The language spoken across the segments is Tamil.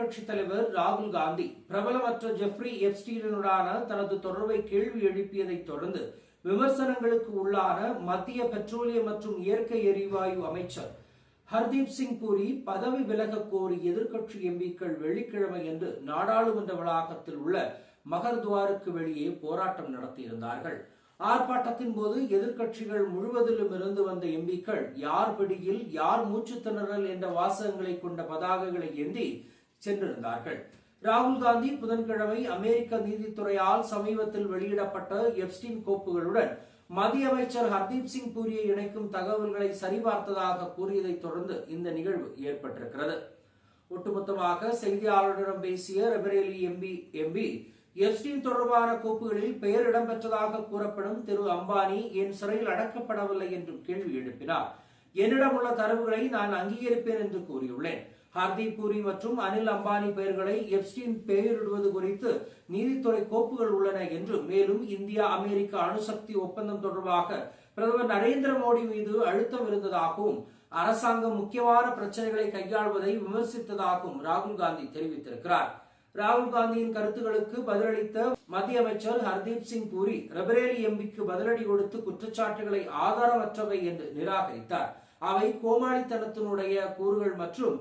எதிர்க்கட்சித் தலைவர் ராகுல் காந்தி பிரபலமற்ற ஜெஃப்ரி எப்ஸ்டீனுடனான தனது தொடர்பை கேள்வி எழுப்பியதைத் தொடர்ந்து விமர்சனங்களுக்கு உள்ளான மத்திய பெட்ரோலியம் மற்றும் இயற்கை எரிவாயு அமைச்சர் ஹர்தீப் சிங் பூரி பதவி விலகக் கோரி எதிர்க்கட்சி எம்பிக்கள் வெள்ளிக்கிழமை அன்று நாடாளுமன்ற வளாகத்தில் உள்ள மகர்துவாருக்கு வெளியே போராட்டம் நடத்தியிருந்தார்கள். ஆர்ப்பாட்டத்தின் போது எதிர்க்கட்சிகள் முழுவதிலும் இருந்து வந்த எம்பிக்கள் யார் பிடியில் யார் மூச்சு திணறல் என்ற வாசகங்களை கொண்ட பதாகைகளை ஏந்தி சென்றிருந்தார்கள். ராகுல் காந்தி புதன்கிழமை அமெரிக்க நீதித்துறையால் சமீபத்தில் வெளியிடப்பட்ட எப்ஸ்டீன் கோப்புகளுடன் மத்திய அமைச்சர் ஹர்தீப் சிங் பூரியை இணைக்கும் தகவல்களை சரிபார்த்ததாக கூறியதைத் தொடர்ந்து இந்த நிகழ்வு ஏற்பட்டிருக்கிறது. ஒட்டுமொத்தமாக செய்தியாளர்களிடம் பேசிய ரெபரேலி எம்பி எப்ஸ்டீன் தொடர்பான கோப்புகளில் பெயர் இடம்பெற்றதாக கூறப்படும் திரு அம்பானி என் சிறையில் அடக்கப்படவில்லை என்றும் கேள்வி எழுப்பினார். என்னிடம் உள்ள தரவுகளை நான் அங்கீகரிப்பேன் என்று கூறியுள்ளேன். ஹர்தீப் பூரி மற்றும் அனில் அம்பானி பெயர்களை எப்ஸ்டீன் பெயரிடுவது குறித்து நீதித்துறை கோப்புகள் உள்ளன என்றும், மேலும் இந்தியா அமெரிக்க அணுசக்தி ஒப்பந்தம் தொடர்பாக பிரதமர் நரேந்திர மோடி மீது அழுத்தம் இருந்ததாகவும் அரசாங்கம் முக்கியமான பிரச்சனைகளை கையாள்வதை விமர்சித்ததாகவும் ராகுல் காந்தி தெரிவித்திருக்கிறார். ராகுல் காந்தியின் கருத்துக்களுக்கு பதிலளித்த மத்திய அமைச்சர் ஹர்தீப் சிங் பூரி ரெபரேலி எம்பிக்கு பதிலடி கொடுத்து குற்றச்சாட்டுகளை ஆதாரமற்றவை என்று நிராகரித்தார். அவை கோமாளித்தனத்தினுடைய கூறுகள் மற்றும்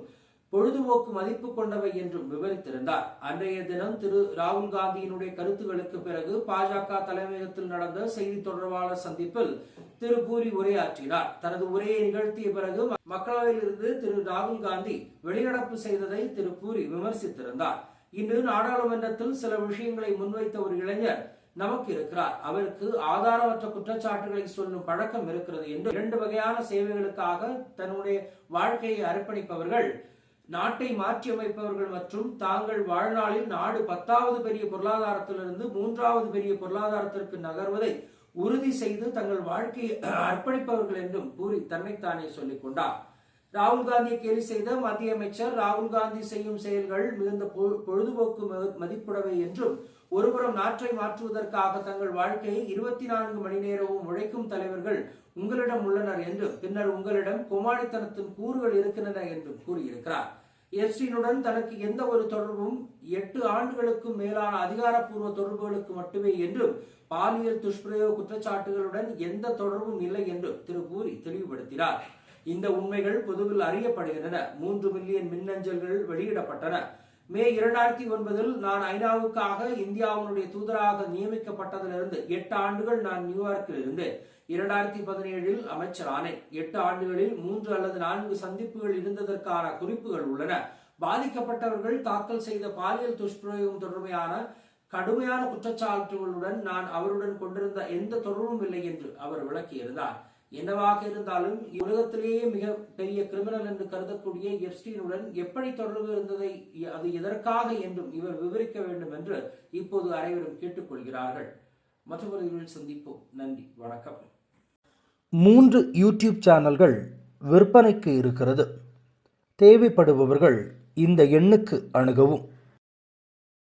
பொழுதுபோக்கு மதிப்பு கொண்டவை என்றும் விவரித்திருந்தார். அன்றைய தினம் திரு ராகுல் காந்தியினுடைய கருத்துக்களுக்கு பிறகு பாஜக தலைமையகத்தில் நடந்த செய்தி தொடர்பாளர் சந்திப்பில் திரு பூரி உரையாற்றினார். தனது உரையை நிகழ்த்திய பிறகு மக்களவையிலிருந்து திரு ராகுல் காந்தி வெளிநடப்பு செய்ததை திரு பூரி விமர்சித்திருந்தார். இன்று நாடாளுமன்றத்தில் சில விஷயங்களை முன்வைத்த ஒரு இளைஞர் நமக்கு இருக்கிறார். அவருக்கு ஆதாரமற்ற குற்றச்சாட்டுகளை சொல்லும் பழக்கம் இருக்கிறது என்று இரண்டு வகையான சேவைகளுக்காக தன்னுடைய வாழ்க்கையை அர்ப்பணிப்பவர்கள், நாட்டை மாற்றியமைப்பவர்கள் மற்றும் தாங்கள் வாழ்நாளில் நாடு 10வது பெரிய பொருளாதாரத்திலிருந்து 3வது பெரிய பொருளாதாரத்திற்கு நகர்வதை உறுதி செய்து தங்கள் வாழ்க்கையை அர்ப்பணிப்பவர்கள் என்றும் பூரி தன்னைத்தானே சொல்லிக் கொண்டார். ராகுல் காந்தியை கேலி செய்த மத்திய அமைச்சர் ராகுல் காந்தி செய்யும் செயல்கள் மிகுந்த பொழுதுபோக்கு மதிப்புடவை என்றும், ஒருபுறம் நாட்டை மாற்றுவதற்காக தங்கள் வாழ்க்கையை 24 மணி நேரமும் உழைக்கும் தலைவர்கள் உங்களிடம் உள்ளனர் என்றும், பின்னர் உங்களிடம் கோமாளித்தனத்தின் கூறுகள் இருக்கின்றன என்றும் கூறியிருக்கிறார். எப்ஸ்டீனுடன் தனக்கு எந்த ஒரு தொடர்பும் 8 ஆண்டுகளுக்கும் மேலான அதிகாரப்பூர்வ தொடர்புகளுக்கு மட்டுமே என்றும், பாலியல் துஷ்பிரயோக குற்றச்சாட்டுகளுடன் எந்த தொடர்பும் இல்லை என்றும் திரு பூரி தெளிவுபடுத்தினார். இந்த உண்மைகள் பொதுவில் அறியப்படுகின்றன. 3 மில்லியன் மின்னஞ்சல்கள் வெளியிடப்பட்டன. மே 2009 நான் ஐநாவுக்காக இந்தியாவுடைய தூதராக நியமிக்கப்பட்டதிலிருந்து 8 ஆண்டுகள் நான் நியூயார்க்கில் இருந்தேன். 2017 அமைச்சரானேன். 8 ஆண்டுகளில் 3 அல்லது 4 சந்திப்புகள் இருந்ததற்கான குறிப்புகள் உள்ளன. பாதிக்கப்பட்டவர்கள் தாக்கல் செய்த பாலியல் துஷ்பிரயோகம் தொடர்பான கடுமையான குற்றச்சாட்டுகளுடன் நான் அவருடன் கொண்டிருந்த எந்த தொடர்பும் இல்லை என்று அவர் விளக்கியிருந்தார். என்னவாக இருந்தாலும் உலகத்திலேயே மிக பெரிய கிரிமினல் என்று கருதக்கூடிய எப்ஸ்டீனுடன் எப்படி தொடர்பு இருந்ததை, அது எதற்காக என்றும் இவர் விவரிக்க வேண்டும் என்று இப்போது அனைவரும் கேட்டுக்கொள்கிறார்கள். மற்றொரு சந்திப்போம். நன்றி, வணக்கம். 3 யூடியூப் சேனல்கள் விற்பனைக்கு இருக்கிறது. தேவைப்படுபவர்கள் இந்த எண்ணுக்கு அணுகவும்.